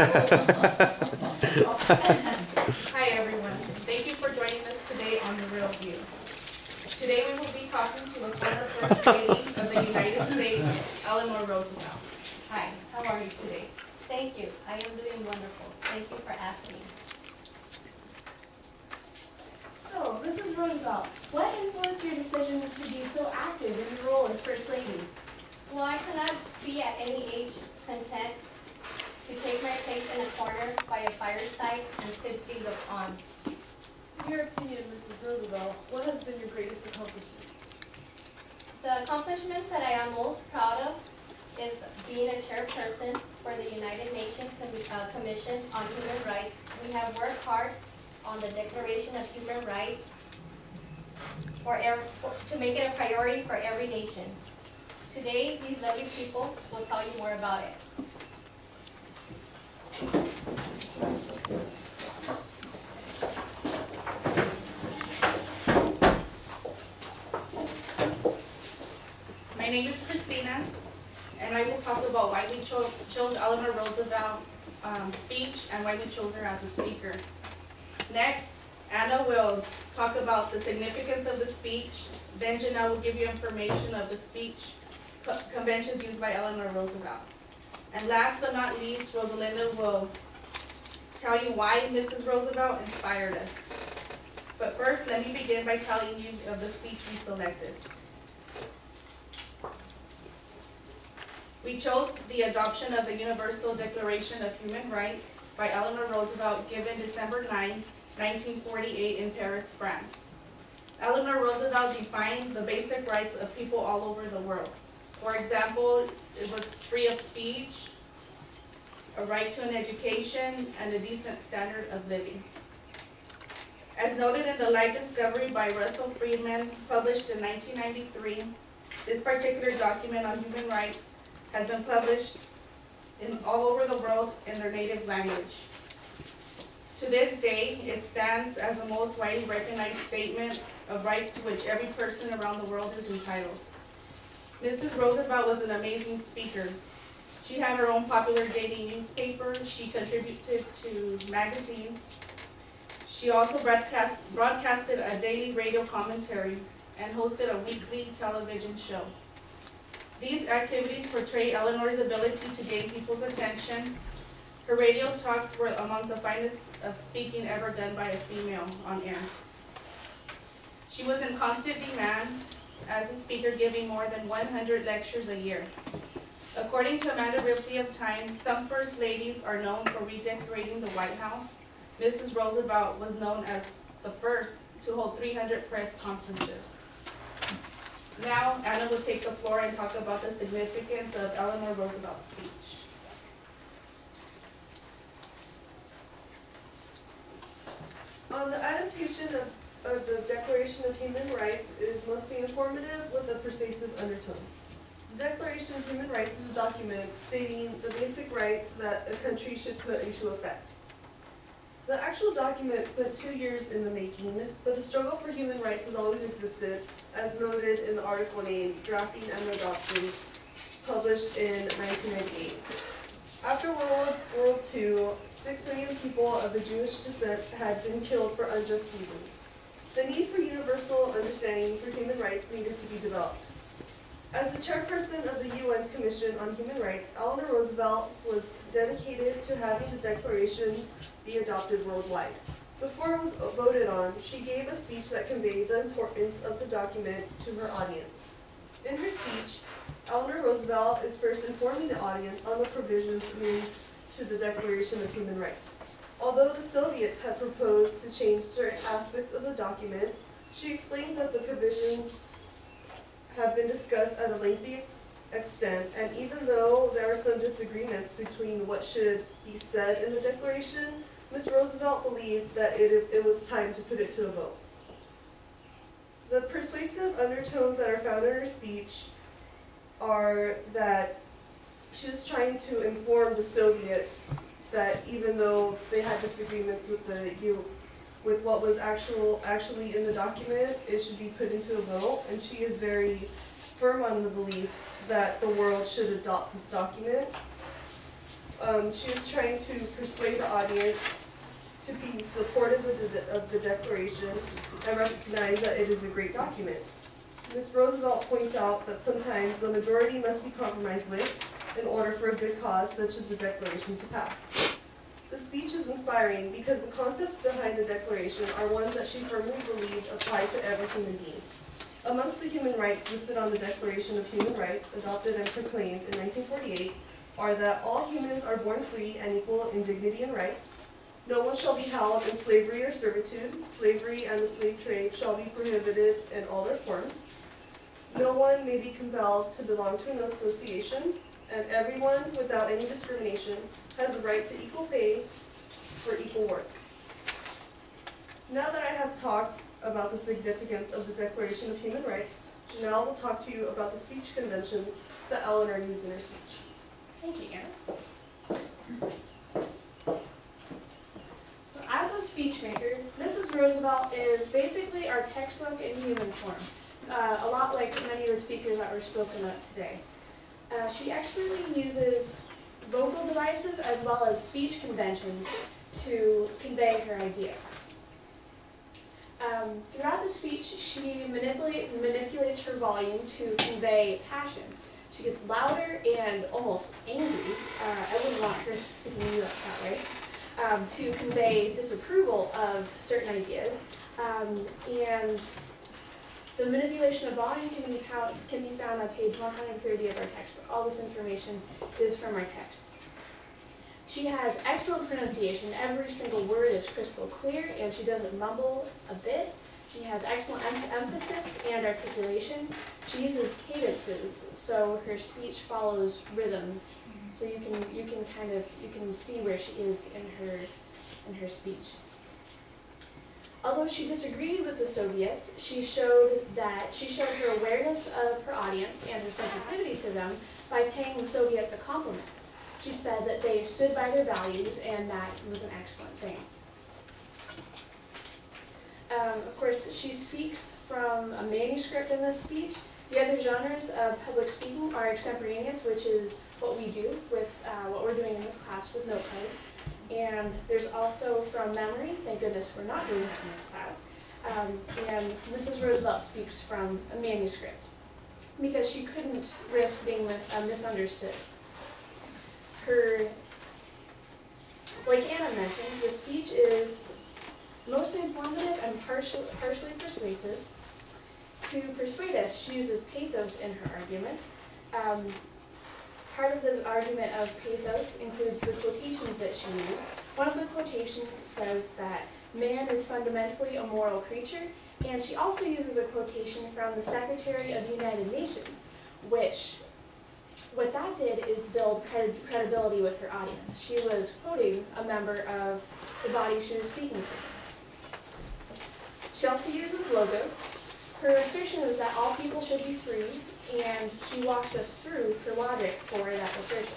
Hi everyone. Thank you for joining us today on The Real View. Today we will be talking to the former First Lady of the United States, Eleanor Roosevelt. Hi, how are you today? Thank you. I am doing wonderful. Thank you for asking. So, Mrs. Roosevelt, what influenced your decision to be so active in your role as First Lady? Well, I cannot be at any age content to take my place in a corner by a fireside and simply look on. In your opinion, Mrs. Roosevelt, what has been your greatest accomplishment? The accomplishments that I am most proud of is being a chairperson for the United Nations Commission on Human Rights. We have worked hard on the Declaration of Human Rights to make it a priority for every nation. Today, these lovely people will tell you more about it. My name is Christina, and I will talk about why we chose Eleanor Roosevelt's speech and why we chose her as a speaker. Next, Anna will talk about the significance of the speech. Then Janelle will give you information of the speech conventions used by Eleanor Roosevelt. And last but not least, Rosalinda will tell you why Mrs. Roosevelt inspired us. But first, let me begin by telling you of the speech we selected. We chose the adoption of the Universal Declaration of Human Rights by Eleanor Roosevelt, given December 9, 1948 in Paris, France. Eleanor Roosevelt defined the basic rights of people all over the world. For example, it was free of speech, a right to an education, and a decent standard of living. As noted in the Life Discovery by Russell Freedman, published in 1993, this particular document on human rights has been published all over the world in their native language. To this day, it stands as the most widely recognized statement of rights to which every person around the world is entitled. Mrs. Roosevelt was an amazing speaker. She had her own popular daily newspaper. She contributed to magazines. She also broadcasted a daily radio commentary and hosted a weekly television show. These activities portray Eleanor's ability to gain people's attention. Her radio talks were among the finest of speaking ever done by a female on air. She was in constant demand as a speaker, giving more than 100 lectures a year. According to Amanda Ripley of Time, some first ladies are known for redecorating the White House. Mrs. Roosevelt was known as the first to hold 300 press conferences. Now, Anna will take the floor and talk about the significance of Eleanor Roosevelt's speech. The adaptation of the Declaration of Human Rights is mostly informative with a persuasive undertone. The Declaration of Human Rights is a document stating the basic rights that a country should put into effect. The actual document spent 2 years in the making, but the struggle for human rights has always existed, as noted in the article named Drafting and Adoption, published in 1998. After World War II, 6 million people of the Jewish descent had been killed for unjust reasons. The need for universal understanding for human rights needed to be developed. As the chairperson of the UN's Commission on Human Rights, Eleanor Roosevelt was dedicated to having the Declaration be adopted worldwide. Before it was voted on, she gave a speech that conveyed the importance of the document to her audience. In her speech, Eleanor Roosevelt is first informing the audience on the provisions made to the Declaration of Human Rights. Although the Soviets had proposed to change certain aspects of the document, she explains that the provisions have been discussed at a lengthy extent, and even though there are some disagreements between what should be said in the Declaration, Ms. Roosevelt believed that it was time to put it to a vote. The persuasive undertones that are found in her speech are that she was trying to inform the Soviets that even though they had disagreements with with what was actually in the document, it should be put into a vote, and she is very firm on the belief that the world should adopt this document. She is trying to persuade the audience to be supportive of the Declaration and recognize that it is a great document. Ms. Roosevelt points out that sometimes the majority must be compromised with in order for a good cause such as the Declaration to pass. The speech is inspiring because the concepts behind the Declaration are ones that she firmly believed apply to every human being. Amongst the human rights listed on the Declaration of Human Rights, adopted and proclaimed in 1948, are that all humans are born free and equal in dignity and rights. No one shall be held in slavery or servitude. Slavery and the slave trade shall be prohibited in all their forms. No one may be compelled to belong to an association, and everyone, without any discrimination, has a right to equal pay for equal work. Now that I have talked about the significance of the Declaration of Human Rights, Janelle will talk to you about the speech conventions that Eleanor used in her speech. Thank you, Anna. So as a speech maker, Mrs. Roosevelt is basically our textbook in human form, a lot like many of the speakers that were spoken of today. She expertly uses vocal devices as well as speech conventions to convey her idea. Throughout the speech, she manipulates her volume to convey passion. She gets louder and almost angry. I wouldn't want her speaking to you that way. To convey disapproval of certain ideas. And the manipulation of volume can be found on page 130 of our textbook. All this information is from our text. She has excellent pronunciation. Every single word is crystal clear, and she doesn't mumble a bit. She has excellent emphasis and articulation. She uses cadences, so her speech follows rhythms. So you can see where she is in her speech. Although she disagreed with the Soviets, she showed her awareness of her audience and her sensitivity to them by paying the Soviets a compliment. She said that they stood by their values, and that was an excellent thing. Of course, she speaks from a manuscript in this speech. The other genres of public speaking are extemporaneous, which is what we do with what we're doing in this class with note cards. And there's also from memory. Thank goodness we're not doing that in this class. And Mrs. Roosevelt speaks from a manuscript because she couldn't risk being misunderstood. Like Anna mentioned, the speech is mostly informative and partially persuasive. To persuade us, she uses pathos in her argument. Part of the argument of pathos includes the quotations that she used. One of the quotations says that man is fundamentally a moral creature, and she also uses a quotation from the Secretary of the United Nations, which what that did is build credibility with her audience. She was quoting a member of the body she was speaking to. She also uses logos. Her assertion is that all people should be free, and she walks us through her logic for that assertion.